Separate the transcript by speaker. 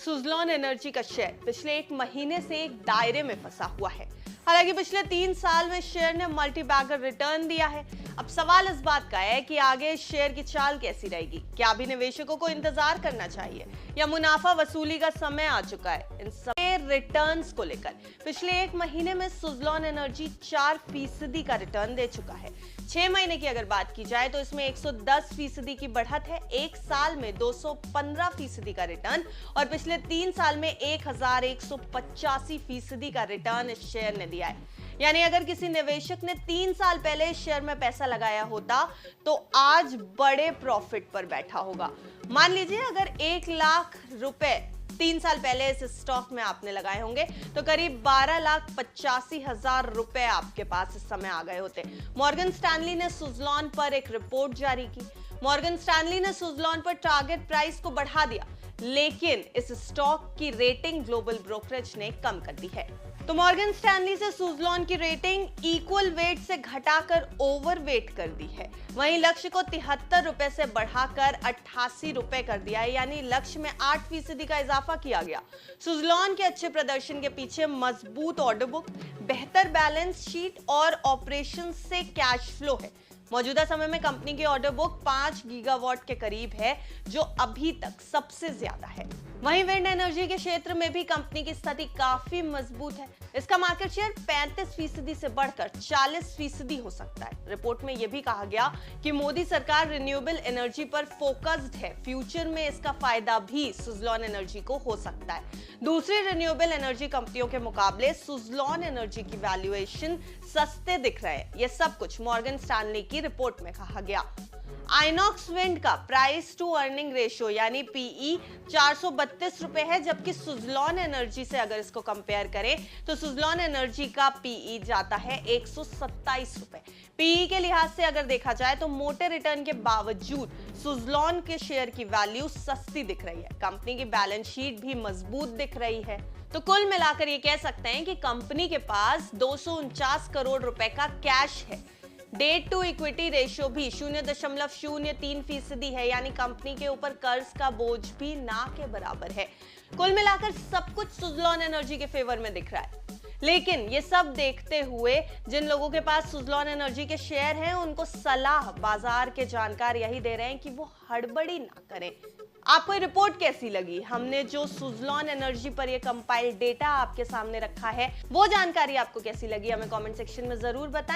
Speaker 1: Suzlon energy का share पिछले एक महीने से एक दायरे में फंसा हुआ है। हालांकि पिछले 3 साल में शेयर ने मल्टी बैगर रिटर्न दिया है। अब सवाल इस बात का है कि आगे शेयर की चाल कैसी रहेगी। क्या अभी निवेशकों को इंतजार करना चाहिए या मुनाफा वसूली का समय आ चुका है? इन सब रिटर्न्स को लेकर पिछले एक महीने में सुज़लॉन एनर्जी 4% का रिटर्न दे चुका है। 6 महीने की अगर बात की जाए तो इसमें 110% की बढ़त है। एक साल में 215% का रिटर्न और पिछले 3 साल में 1185% का रिटर्न इस शेयर ने दिया है। यानी अगर किसी निवेशक ने 3 साल पहले इस शेयर में पैसा लगाया होता तो आज बड़े प्रॉफिट पर बैठा होगा। मान लीजिए अगर 1 लाख रुपए 3 साल पहले इस स्टॉक में आपने लगाए होंगे तो करीब 12,85,000 रुपए आपके पास इस समय आ गए होते। मॉर्गन स्टैनली ने सुज़लॉन पर एक रिपोर्ट जारी की। मॉर्गन स्टैनली ने सुज़लॉन पर टारगेट प्राइस को बढ़ा दिया, लेकिन इस स्टॉक की रेटिंग ग्लोबल ब्रोकरेज ने कम कर दी है। तो मॉर्गन स्टैनली से सुज़लॉन की रेटिंग इक्वल वेट से घटाकर ओवर वेट कर दी है। वहीं लक्ष्य को 73 रुपए से बढ़ाकर 88 रुपए कर दिया है, यानी लक्ष्य में 8% का इजाफा किया गया। सुज़लॉन के अच्छे प्रदर्शन के पीछे मजबूत ऑर्डर बुक, बेहतर बैलेंस शीट और ऑपरेशन से कैश फ्लो है। मौजूदा समय में कंपनी की ऑर्डर बुक 5 गीगावाट के करीब है, जो अभी तक सबसे ज्यादा है। वहीं विंड एनर्जी के क्षेत्र में भी कंपनी की स्थिति काफी मजबूत है। इसका मार्केट शेयर 35% से बढ़कर 40% हो सकता है। रिपोर्ट में यह भी कहा गया कि मोदी सरकार रिन्यूएबल एनर्जी पर फोकस्ड है। फ्यूचर में इसका फायदा भी सुज़लॉन एनर्जी को हो सकता है। दूसरी रिन्यूएबल एनर्जी कंपनियों के मुकाबले सुज़लॉन एनर्जी की वैल्यूएशन सस्ते दिख रहे हैं। यह सब कुछ मॉर्गन स्टैनली की रिपोर्ट में कहा गया। आइनॉक्स विंड का प्राइस टू अर्निंग रेशियो यानी पीई 432 रुपए है, जबकि सुज़लॉन एनर्जी से अगर इसको कंपेयर करें तो सुज़लॉन एनर्जी का पीई जाता है 127 रुपए। पीई के लिहाज से अगर देखा जाए तो मोटे रिटर्न के बावजूद सुज़लॉन के शेयर की वैल्यू सस्ती दिख रही है। कंपनी की बैलेंस शीट भी मजबूत दिख रही है। तो कुल मिलाकर ये कह सकते हैं कि कंपनी के पास 249 करोड़ रुपए का कैश है। डेट टू इक्विटी रेशियो भी 0.03% है, यानी कंपनी के ऊपर कर्ज का बोझ भी ना के बराबर है। कुल मिलाकर सब कुछ सुज़लॉन एनर्जी के फेवर में दिख रहा है। लेकिन ये सब देखते हुए जिन लोगों के पास सुज़लॉन एनर्जी के शेयर हैं, उनको सलाह बाजार के जानकार यही दे रहे हैं कि वो हड़बड़ी ना करें। आपको रिपोर्ट कैसी लगी? हमने जो सुज़लॉन एनर्जी पर ये कंपाइल्ड डेटा आपके सामने रखा है, वो जानकारी आपको कैसी लगी? हमें कमेंट सेक्शन में जरूर बताएं।